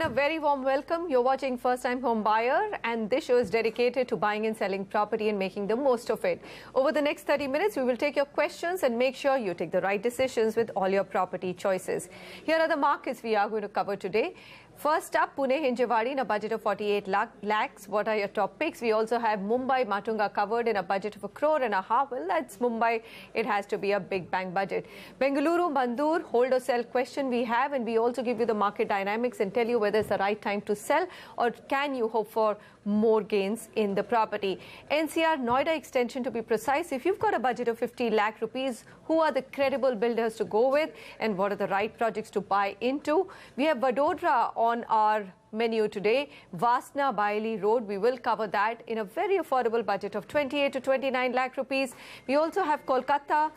a very warm welcome. You're watching First Time Home Buyer, and this show is dedicated to buying and selling property and making the most of it. Over the next 30 minutes, we will take your questions and make sure you take the right decisions with all your property choices. Here are the markets we are going to cover today. First up, Pune Hinjewadi in a budget of 48 lakhs. What are your top picks? We also have Mumbai Matunga covered in a budget of 1.5 crore. Well, that's Mumbai. It has to be a big bang budget. Bengaluru Mandur, hold or sell question we have, and we also give you the market dynamics and tell you whether it's the right time to sell or can you hope for more gains in the property. NCR Noida extension, to be precise. If you've got a budget of 50 lakh rupees, who are the credible builders to go with and what are the right projects to buy into? We have Vadodara on our menu today. Vasna Bailey Road, we will cover that in a very affordable budget of 28 to 29 lakh rupees. We also have Kolkata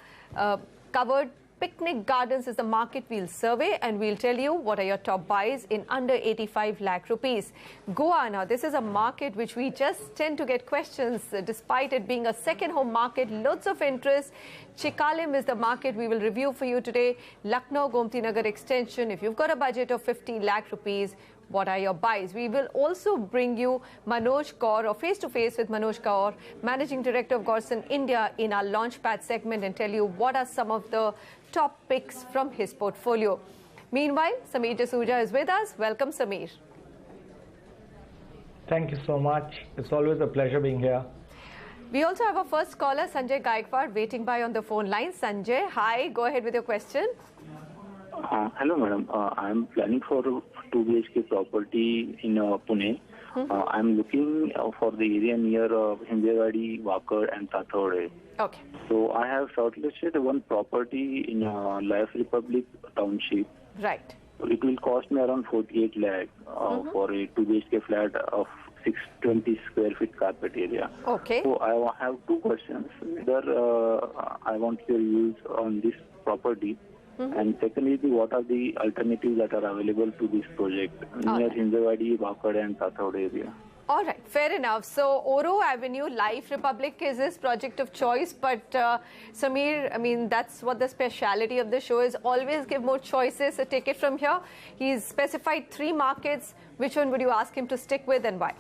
covered. Picnic Gardens is the market we'll survey, and we'll tell you what are your top buys in under 85 lakh rupees. Goa, now this is a market which we just tend to get questions despite it being a second home market, lots of interest. Chikalim is the market we will review for you today. Lucknow Gomti Nagar extension, if you've got a budget of 50 lakh rupees, what are your buys? We will also bring you Manoj Kaur, or face-to-face with Manoj Kaur, Managing Director of Gorson India, in our Launchpad segment and tell you what are some of the top picks from his portfolio. Meanwhile, Sameer Jasuja is with us. Welcome, Sameer. Thank you so much. It's always a pleasure being here. We also have our first caller, Sanjay Gaikwad, waiting by on the phone line. Sanjay, hi. Go ahead with your question. Hello, madam. I'm planning for 2 BHK property in Pune. I'm looking for the area near Hinjewadi, Wakad and Tathode. Okay. So I have shortlisted one property in Life Republic Township. Right. It will cost me around 48 lakh for a 2 BHK flat of 620 square feet carpet area. Okay. So I have two questions. Whether I want your views on this property. And secondly, what are the alternatives that are available to this project near Hinjewadi, Wakad and Tathode area? All right, fair enough. So, Oro Avenue, Life Republic is his project of choice. But Sameer, I mean, that's what the speciality of the show is. Always give more choices. So, take it from here. He's specified 3 markets. Which one would you ask him to stick with and why?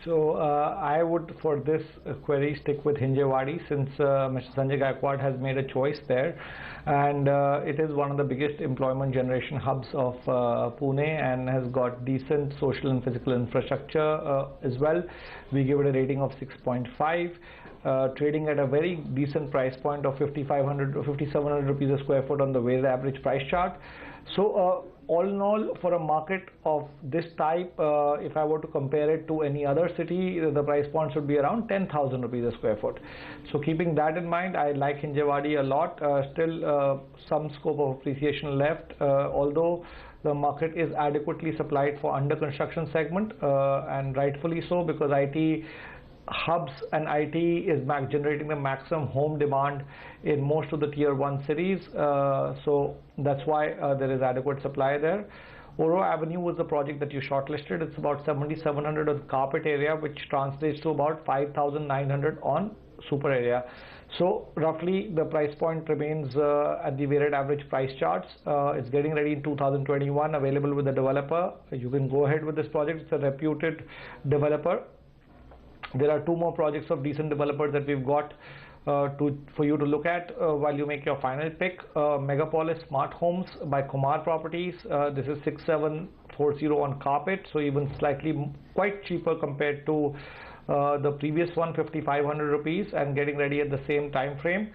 So I would, for this query, stick with Hinjewadi, since Mr. Sanjay Gaikwad has made a choice there, and it is one of the biggest employment generation hubs of Pune and has got decent social and physical infrastructure as well. We give it a rating of 6.5. Trading at a very decent price point of 5,500 or 5,700 rupees a square foot on the weighted average price chart. So all in all, for a market of this type, if I were to compare it to any other city, the price point should be around 10,000 rupees a square foot. So keeping that in mind, I like Hinjewadi a lot. Still some scope of appreciation left, although the market is adequately supplied for under construction segment, and rightfully so, because IT hubs and IT is generating the maximum home demand in most of the tier 1 cities, so that's why there is adequate supply there. Oro Avenue was the project that you shortlisted. It's about 7,700 on carpet area, which translates to about 5,900 on super area. So roughly the price point remains at the weighted average price charts. It's getting ready in 2021, available with the developer. You can go ahead with this project. It's a reputed developer. There are 2 more projects of decent developers that we've got for you to look at while you make your final pick. Megapolis Smart Homes by Kumar Properties. This is 6740 on carpet, so even slightly quite cheaper compared to the previous one, 5,500 rupees, and getting ready at the same time frame.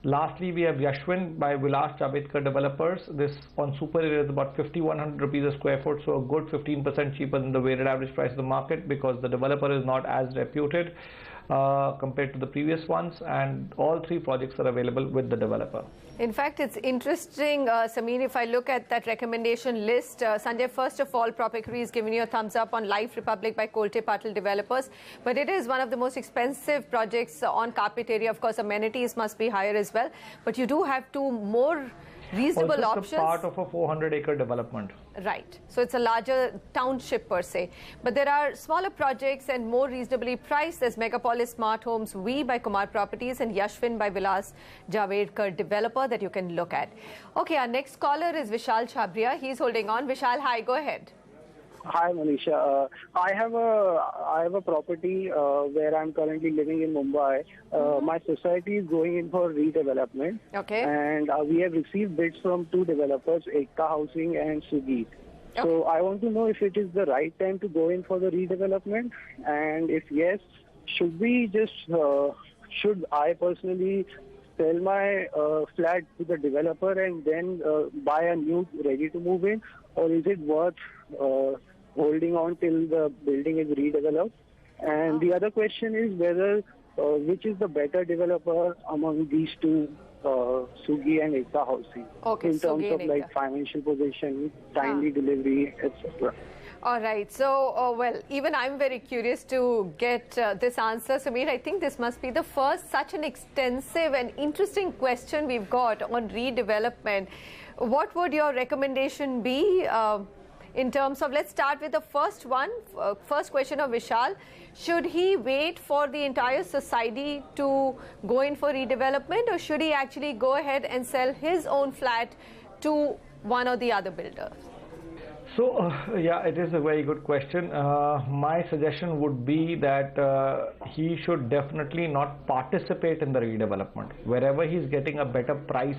Lastly, we have Yashwin by Vilas Chabetkar Developers. This on super area is about 5,100 rupees a square foot, so a good 15% cheaper than the weighted average price of the market, because the developer is not as reputed compared to the previous ones, and all 3 projects are available with the developer. In fact, it's interesting, Sameer, if I look at that recommendation list, Sanjay, first of all, PropEquity is giving you a thumbs up on Life Republic by Kolte Patil Developers, but it is one of the most expensive projects on carpet area. Of course, amenities must be higher as well, but you do have 2 more reasonable options. Also, it's a part of a 400-acre development. Right. So it's a larger township per se. But there are smaller projects and more reasonably priced. There's Megapolis Smart Homes We by Kumar Properties and Yashvin by Vilas Javadkar Developer that you can look at. Okay, our next caller is Vishal Chabria. He's holding on. Vishal, hi, go ahead. Hi, Manisha. I have a property where I'm currently living in Mumbai. My society is going in for redevelopment. Okay. And we have received bids from two developers, Ekta Housing and Sugi. Okay. So I want to know if it is the right time to go in for the redevelopment, and if yes, should I personally sell my flat to the developer and then buy a new ready to move in, or is it worth holding on till the building is redeveloped? And the other question is whether which is the better developer among these two, Sugi and Ekta Housing, in terms of like financial position, timely delivery, etc. All right. So, well, even I'm very curious to get this answer. Sameer, I think this must be the first such an extensive and interesting question we've got on redevelopment. What would your recommendation be in terms of, let's start with the first one, first question of Vishal. Should he wait for the entire society to go in for redevelopment, or should he actually go ahead and sell his own flat to one or the other builder? So, yeah, it is a very good question. My suggestion would be that he should definitely not participate in the redevelopment. Wherever he's getting a better price,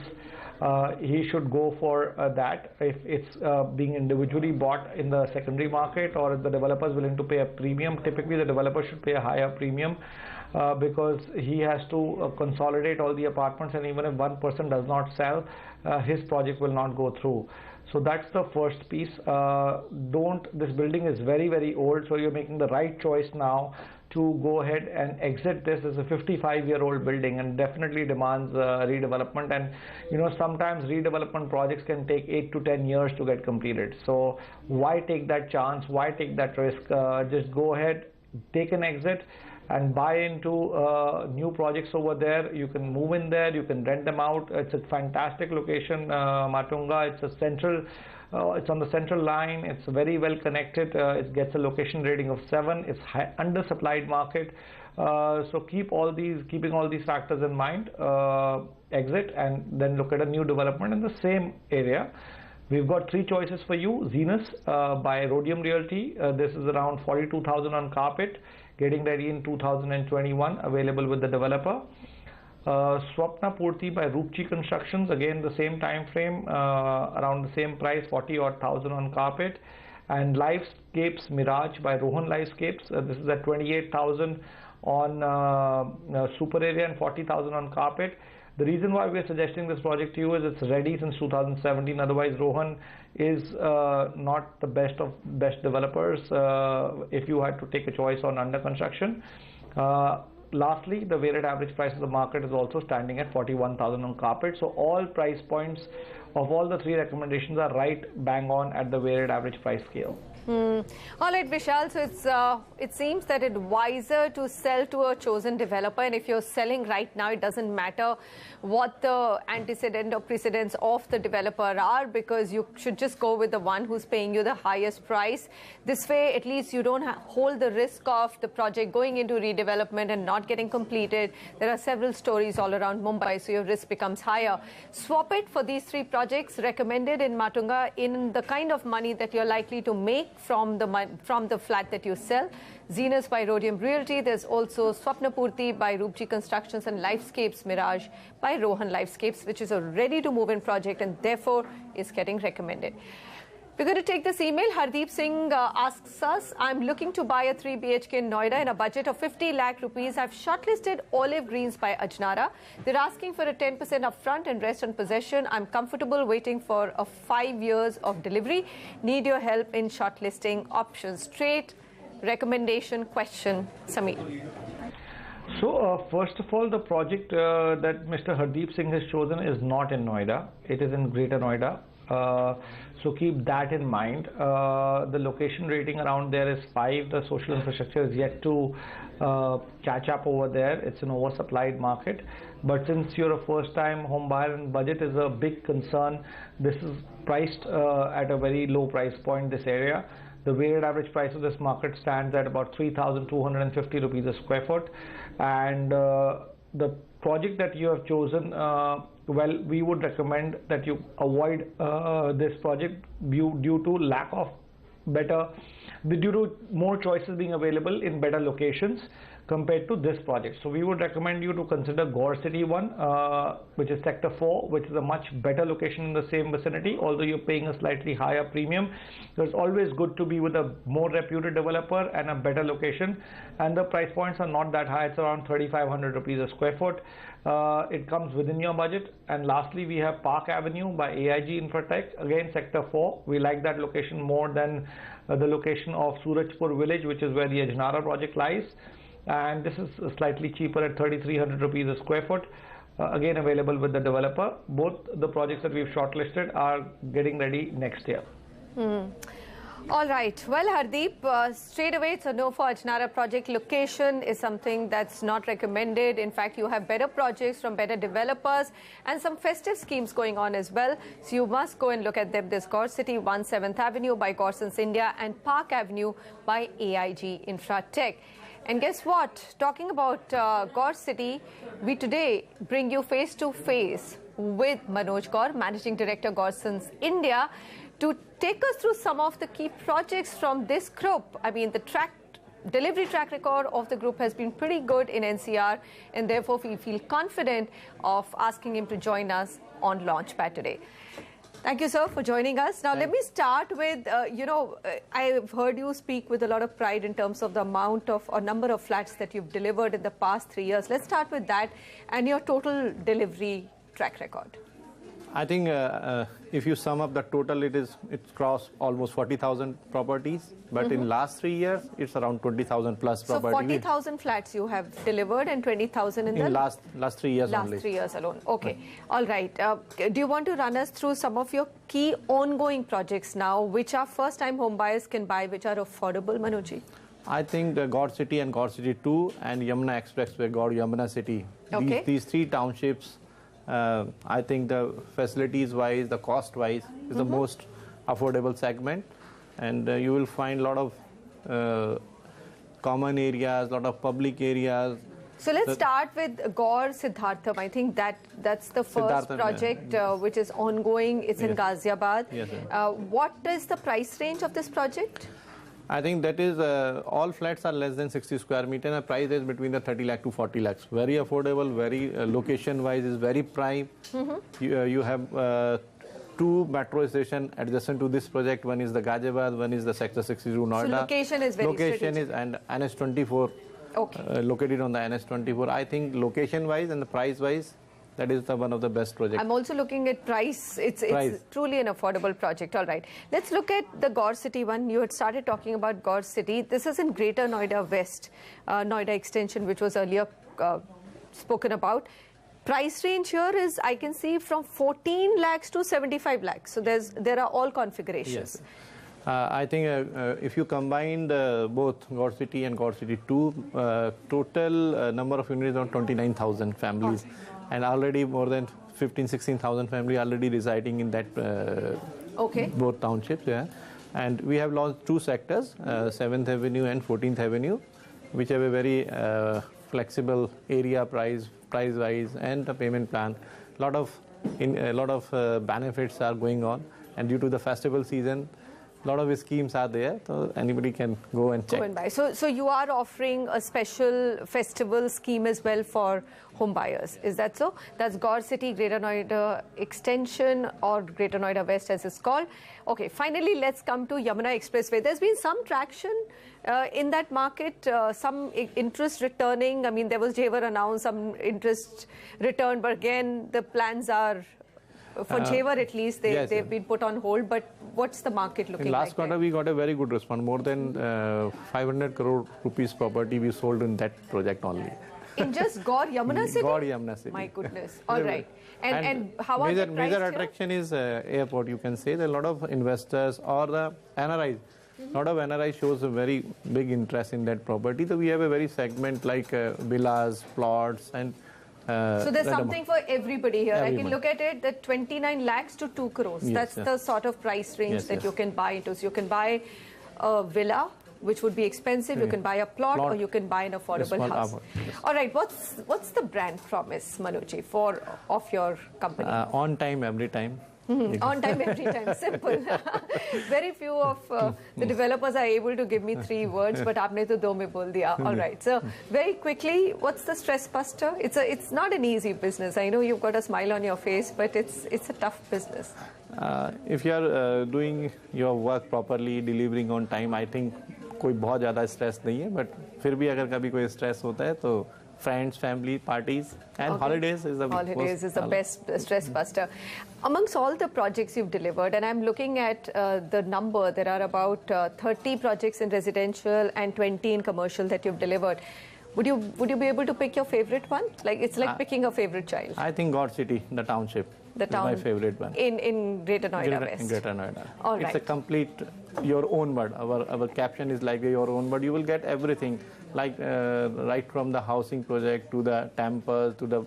he should go for that. If it's being individually bought in the secondary market, or if the developer is willing to pay a premium, typically the developer should pay a higher premium because he has to consolidate all the apartments, and even if one person does not sell, his project will not go through. So that's the first piece. This building is very, very old, so you're making the right choice now to go ahead and exit this. As a 55-year-old building and definitely demands redevelopment. And you know, sometimes redevelopment projects can take 8 to 10 years to get completed. So why take that chance? Why take that risk? Just go ahead, take an exit, and buy into new projects over there. You can move in there, you can rent them out. It's a fantastic location, Matunga. It's a central, it's on the central line. It's very well connected. It gets a location rating of 7. It's undersupplied market. So keeping all these factors in mind, exit and then look at a new development in the same area. We've got 3 choices for you. Zenus by Rhodium Realty. This is around 42,000 on carpet, getting ready in 2021, available with the developer. Swapna Purti by Roopchi Constructions, again the same time frame, around the same price, 40,000 on carpet. And Lifescapes Mirage by Rohan Lifescapes. This is at 28,000 on super area and 40,000 on carpet. The reason why we are suggesting this project to you is it's ready since 2017. Otherwise, Rohan is not the best of best developers if you had to take a choice on under construction. Lastly, the weighted average price of the market is also standing at 41,000 on carpet. So all price points of all the 3 recommendations are right bang on at the weighted average price scale. All right, Vishal, so it seems that it's wiser to sell to a chosen developer, and if you're selling right now, it doesn't matter what the antecedent or precedents of the developer are, because you should just go with the one who's paying you the highest price. This way, at least you don't hold the risk of the project going into redevelopment and not getting completed. There are several stories all around Mumbai, so your risk becomes higher. Swap it for these 3 projects recommended in Matunga in the kind of money that you're likely to make from the flat that you sell. Zenus by Rhodium Realty. There's also Swapna Purti by Roopchi Constructions and Lifescapes Mirage by Rohan Lifescapes, which is a ready-to-move-in project and therefore is getting recommended. We're going to take this email. Hardeep Singh asks us, I'm looking to buy a 3 BHK in Noida in a budget of 50 lakh rupees. I've shortlisted Olive Greens by Ajnara. They're asking for a 10% upfront and rest on possession. I'm comfortable waiting for a 5 years of delivery. Need your help in shortlisting options. Straight recommendation question, Sameer. So first of all, the project that Mr. Hardeep Singh has chosen is not in Noida. It is in Greater Noida. So keep that in mind. The location rating around there is 5. The social infrastructure is yet to catch up over there. It's an oversupplied market. But since you're a first-time home buyer and budget is a big concern, this is priced at a very low price point, this area. The weighted average price of this market stands at about 3,250 rupees a square foot. And the project that you have chosen, well, we would recommend that you avoid this project due to lack of due to more choices being available in better locations compared to this project. So we would recommend you to consider Gaur City one, which is Sector 4, which is a much better location in the same vicinity, although you're paying a slightly higher premium. So it's always good to be with a more reputed developer and a better location, and the price points are not that high. It's around 3,500 rupees a square foot. It comes within your budget. And lastly, we have Park Avenue by AIG Infratech, again Sector 4. We like that location more than the location of Surajpur village, which is where the Ajnara project lies. And this is slightly cheaper at 3,300 rupees a square foot, again available with the developer. Both the projects that we've shortlisted are getting ready next year. All right. Well, Hardeep, straight away it's a no for Ajnara project. Location is something that's not recommended. In fact, you have better projects from better developers and some festive schemes going on as well. So you must go and look at them. There's Gaur City, 17th Avenue by Gorsons India, and Park Avenue by AIG Infratech. And guess what? Talking about Gaur City, we today bring you face to face with Manoj Gaur, Managing Director, Gorsons India, to take us through some of the key projects from this group. I mean, the delivery track record of the group has been pretty good in NCR, and therefore we feel confident of asking him to join us on Launchpad today. Thank you, sir, for joining us. Now, let me start with, I've heard you speak with a lot of pride in terms of the amount of or number of flats that you've delivered in the past 3 years. Let's start with that and your total delivery track record. I think if you sum up the total, it's crossed almost 40,000 properties. But in last 3 years, it's around 20,000 plus properties. So 40,000 flats you have delivered and 20,000 in the last 3 years only. Last 3 years alone. Okay. All right. Do you want to run us through some of your key ongoing projects now, which our first-time home buyers can buy, which are affordable, Manoj? I think Gaur City and Gaur City 2 and Yamuna Expressway, Gaur Yamuna City. Okay. These 3 townships, I think the facilities-wise, the cost-wise, is the most affordable segment. And you will find a lot of common areas, a lot of public areas. So let's start with Gaur Siddhartham. I think that's the first project which is ongoing. It's in Ghaziabad. Yes, what is the price range of this project? I think that is all flats are less than 60 square meter, and the price is between the 30 lakh to 40 lakhs. Very affordable, very location-wise is very prime. You have 2 metro stations adjacent to this project. One is the Ghaziabad, one is the Sector 62 Noida. So location is very strategic. Is and NS24. Okay. Located on the NS24. I think location-wise and the price-wise, that is one of the best projects. I'm also looking at price. It's truly an affordable project. All right. Let's look at the Gaur City one. You had started talking about Gaur City. This is in Greater Noida West, Noida Extension, which was earlier spoken about. Price range here is, I can see, from 14 lakhs to 75 lakhs. So there are all configurations. Yes. I think if you combine both Gaur City and Gaur City 2, total number of units is around 29,000 families. And already more than 16,000 families already residing in that both townships. Yeah. And we have launched 2 sectors, 7th Avenue and 14th Avenue, which have a very flexible area price-wise and the payment plan. A lot of benefits are going on, and due to the festival season, a lot of schemes are there, so anybody can go and check. Go and buy. So you are offering a special festival scheme as well for home buyers. Is that so? That's Gaur City, Greater Noida Extension, or Greater Noida West as it's called. Okay, finally, let's come to Yamuna Expressway. There's been some traction in that market, some interest returning. I mean, there was Jewar announced some interest return, but again, the plans are, for Jewar at least, they've been put on hold. But what's the market looking like? Last quarter, we got a very good response. More than 500 crore rupees property we sold in that project only. In just Gaur Yamuna City? Gaur Yamuna City. My goodness. All right. And how are they priced major here? attraction is airport. You can say there are a lot of investors or the NRIs. A lot of NRI shows a very big interest in that property. So we have a very segment like villas, plots, and so there's something for everybody here. Everyone. I can look at it, that 29 lakhs to 2 crores. Yes, That's the sort of price range Yes, that yes. you can buy into. So you can buy a villa, which would be expensive. You can buy a plot, or you can buy an affordable small house. yes. All right. What's the brand promise, Manoj, of your company? On time, every time. On time, every time. Simple. Very few of the developers are able to give me 3 words, but aapne to 2 mein bol diya. All right. So very quickly, what's the stress buster? It's not an easy business. I know you've got a smile on your face, but it's a tough business. If you are doing your work properly, delivering on time, I think कोई बहुत ज़्यादा stress नहीं है. But फिर भी अगर कभी कोई stress होता है तो friends, family, parties, and holidays is the best stress buster. Amongst all the projects you've delivered, and I'm looking at the number, there are about 30 projects in residential and 20 in commercial that you've delivered. Would you be able to pick your favorite one? Like it's like picking a favorite child. I think God City, the township. The town is my favorite one. In Greater Noida West. In Greater Noida. All it's right. a complete your own word. Our caption is like your own word. You will get everything, like right from the housing project to the temple to the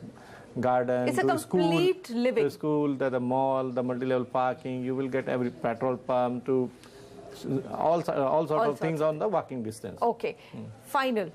garden. It's to a the school, complete living. The school, the mall, the multi-level parking. You will get every petrol pump to all sorts of things on the walking distance. Okay. Final.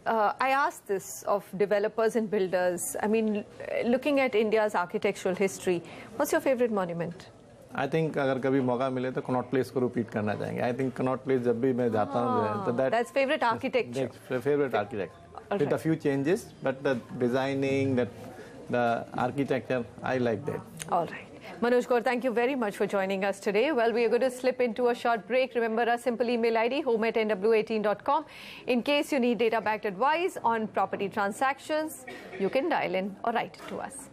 I asked this of developers and builders. I mean, looking at India's architectural history, what's your favorite monument? I think अगर कभी मौका मिले तो Connaught Place को repeat करना चाहेंगे. I think Connaught Place जब भी मैं जाता हूँ तो that's favorite architecture. That's favorite architecture. With a few changes, but the designing, the architecture, I like that. All right. Manoj Kaur, thank you very much for joining us today. Well, we are going to slip into a short break. Remember our simple email ID, home@nw18.com. In case you need data-backed advice on property transactions, you can dial in or write it to us.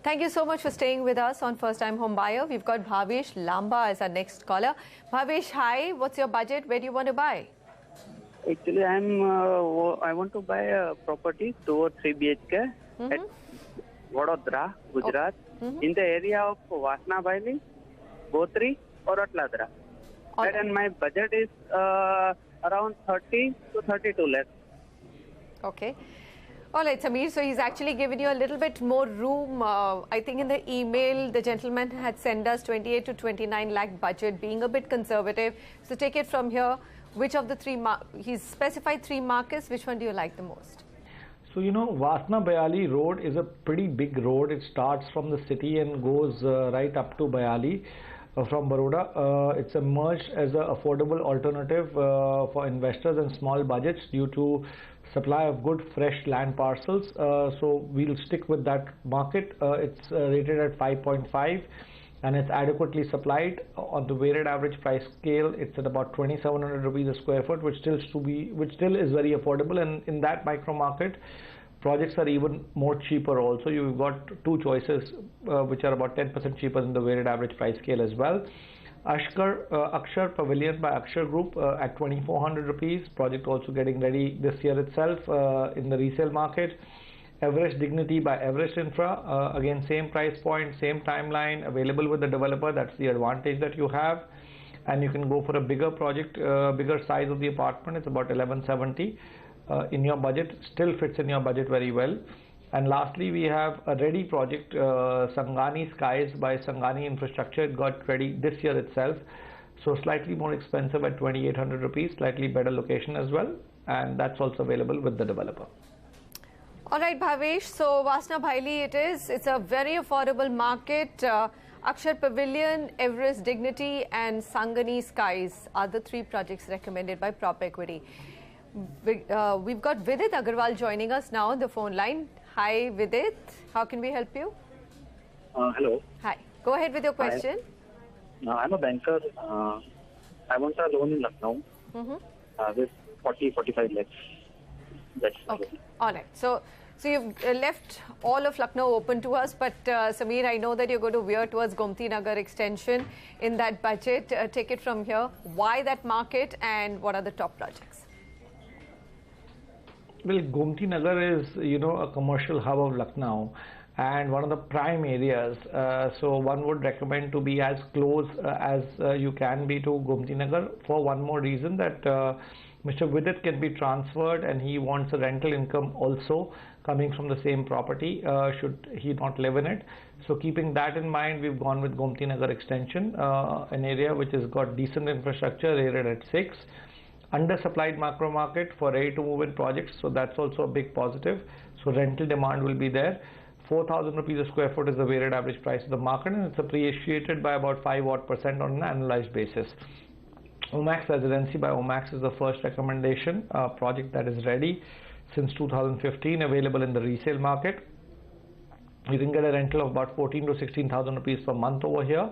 Thank you so much for staying with us on First Time Home Buyer. We've got Bhavesh Lamba as our next caller. Bhavesh, hi. What's your budget? Where do you want to buy? Actually, I want to buy a property 2 or 3 BHK at Vadodara, Gujarat, in the area of Vasna Baili, Gotri or Atladra. Right. And my budget is around 30 to 32 lakhs. Okay. All right, Samir. So he's actually given you a little bit more room. I think in the email, the gentleman had sent us 28 to 29 lakh budget, being a bit conservative. So take it from here. Which of the 3, he's specified 3 markets. Which one do you like the most? So, you know, Vasna Bayali Road is a pretty big road. It starts from the city and goes right up to Bayali from Baroda. It's emerged as an affordable alternative for investors and small budgets due to supply of good fresh land parcels. So we'll stick with that market. It's rated at 5.5 and it's adequately supplied. On the weighted average price scale, it's at about 2,700 rupees a square foot, which still is very affordable. And in that micro market, projects are even more cheaper also. You've got 2 choices which are about 10% cheaper than the weighted average price scale as well. Akshar Pavilion by Akshar Group at 2,400 rupees. Project also getting ready this year itself in the resale market. Everest Dignity by Everest Infra, again same price point, same timeline, available with the developer. That's the advantage that you have. And you can go for a bigger project, bigger size of the apartment. It's about 1170 in your budget, still fits in your budget very well. And lastly, we have a ready project, Sangani Skies by Sangani Infrastructure. It got ready this year itself. So slightly more expensive at 2,800 rupees, slightly better location as well. And that's also available with the developer. All right, Bhavesh. So Vasna Bhaili it is. It's a very affordable market. Akshar Pavilion, Everest Dignity and Sangani Skies are the 3 projects recommended by PropEquity. We've got Vidit Agarwal joining us now on the phone line. Hi, Vidit. How can we help you? Hello. Hi. Go ahead with your question. I'm a banker. I want a loan in Lucknow with 45 lakhs. That's Okay. All right. So you've left all of Lucknow open to us, but Sameer, I know that you're going to veer towards Gomti Nagar extension in that budget. Take it from here. Why that market and what are the top projects? Well, Gomti Nagar is, a commercial hub of Lucknow and one of the prime areas. So one would recommend to be as close as you can be to Gomti Nagar for one more reason, that Mr. Vidit can be transferred and he wants a rental income also coming from the same property should he not live in it. So keeping that in mind, we've gone with Gomti Nagar extension, an area which has got decent infrastructure, rated at 6. Undersupplied macro market for ready to move in projects, so that's also a big positive. So rental demand will be there. 4,000 rupees a square foot is the weighted average price of the market, and it's appreciated by about 5% on an annualized basis. Omax Residency by Omax is the first recommendation, a project that is ready since 2015, available in the resale market. You can get a rental of about 14 to 16,000 rupees per month over here.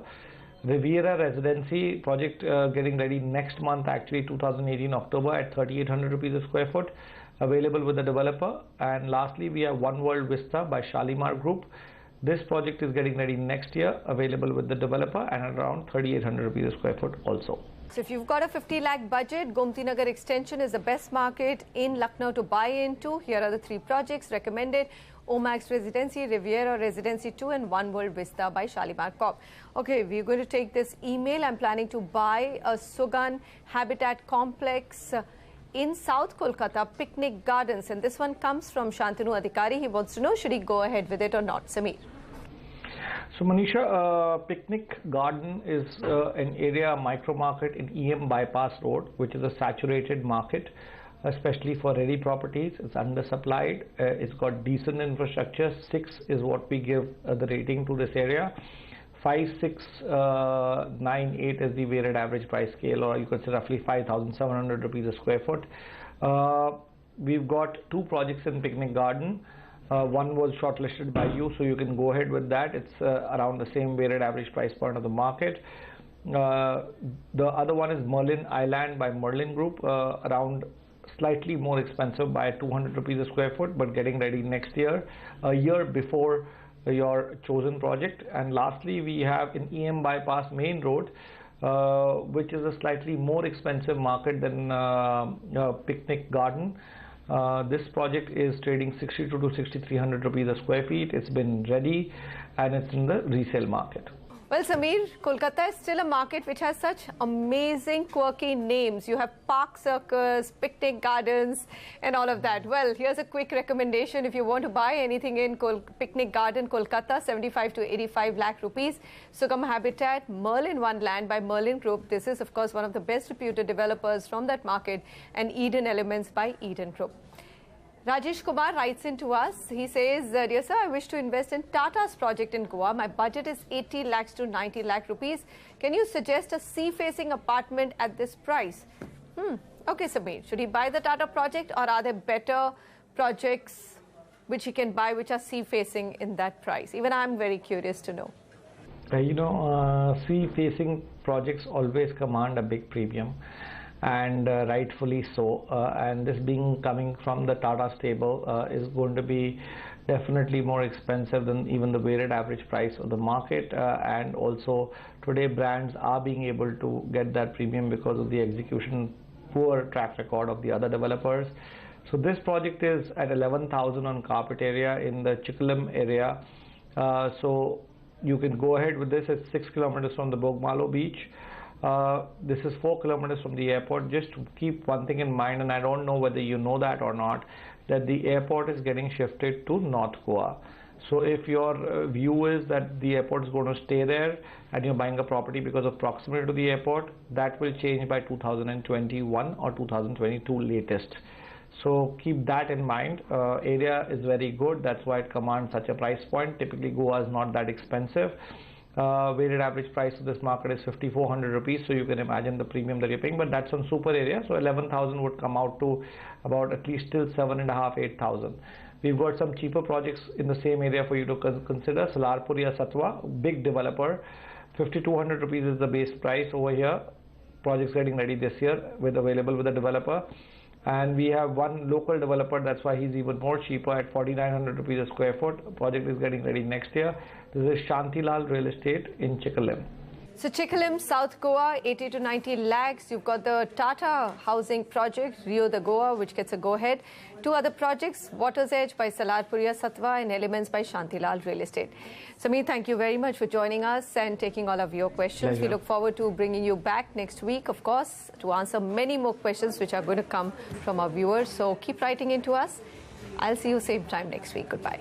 Riviera Residency project getting ready next month, actually 2018 October, at 3,800 rupees a square foot, available with the developer. And lastly, we have One World Vista by Shalimar Group. This project is getting ready next year, available with the developer, and around 3,800 rupees a square foot also. So if you've got a 50 lakh budget, Gomti Nagar extension is the best market in Lucknow to buy into. Here are the 3 projects recommended: Omax Residency, Riviera Residency 2, and One World Vista by Shalimar Corp. Okay, we're going to take this email. I'm planning to buy a Sugan Habitat Complex in South Kolkata, Picnic Gardens. And this one comes from Shantanu Adhikari. He wants to know, should he go ahead with it or not? Sameer. So Manisha, Picnic Garden is an area micro market in EM Bypass Road, which is a saturated market, especially for ready properties. It's undersupplied. It's got decent infrastructure. 6 is what we give the rating to this area. 5, 6, 9, 8 is the weighted average price scale, or you could say roughly 5,700 rupees a square foot. We've got 2 projects in Picnic Garden. One was shortlisted by you, so you can go ahead with that. It's around the same weighted average price point of the market. The other one is Merlin Island by Merlin Group, around slightly more expensive by 200 rupees a square foot, but getting ready next year, a year before your chosen project. And lastly, we have in EM Bypass Main Road, which is a slightly more expensive market than Picnic Garden. This project is trading 62 to 6,300 rupees a square feet. It's been ready and it's in the resale market. Well, Sameer, Kolkata is still a market which has such amazing, quirky names. You have Park Circus, Picnic Gardens, and all of that. Well, here's a quick recommendation. If you want to buy anything in Picnic Garden, Kolkata, 75 to 85 lakh rupees. Sugam Habitat, Merlin One Land by Merlin Group. This is, of course, one of the best reputed developers from that market. And Eden Elements by Eden Group. Rajesh Kumar writes in to us. He says, dear sir, I wish to invest in Tata's project in Goa. My budget is 80 lakhs to 90 lakh rupees. Can you suggest a sea-facing apartment at this price? Okay, Sameer, should he buy the Tata project, or are there better projects which he can buy which are sea-facing in that price? Even I'm very curious to know. Sea-facing projects always command a big premium. And rightfully so, and this coming from the Tata stable is going to be definitely more expensive than even the weighted average price of the market, and also today brands are being able to get that premium because of the execution poor track record of the other developers. So this project is at 11,000 on carpet area in the Chikkalam area, so you can go ahead with this. It's 6 kilometers from the Bogmalo beach. This is 4 kilometers from the airport. Just to keep one thing in mind, and I don't know whether you know that or not, that the airport is getting shifted to North Goa. So if your view is that the airport is going to stay there and you're buying a property because of proximity to the airport, that will change by 2021 or 2022 latest. So keep that in mind. Area is very good. That's why it commands such a price point. Typically Goa is not that expensive. Weighted average price of this market is 5,400 rupees, so you can imagine the premium that you're paying, but that's on super area, so 11,000 would come out to about at least still 7,500, 8,000. We've got some cheaper projects in the same area for you to consider. Salarpuria Satwa, big developer, 5,200 rupees is the base price over here. Project's getting ready this year, available with the developer. And we have one local developer, that's why he's even more cheaper at 4,900 rupees a square foot. Project is getting ready next year. This is Shantilal Real Estate in Chikalim. So Chikalim, South Goa, 80 to 90 lakhs. You've got the Tata housing project, Rio de Goa, which gets a go-ahead. Two other projects, Water's Edge by Salarpuria Satwa and Elements by Shantilal Real Estate. Sameer, thank you very much for joining us and taking all of your questions. Pleasure. We look forward to bringing you back next week, of course, to answer many more questions which are going to come from our viewers. So keep writing into us. I'll see you same time next week. Goodbye.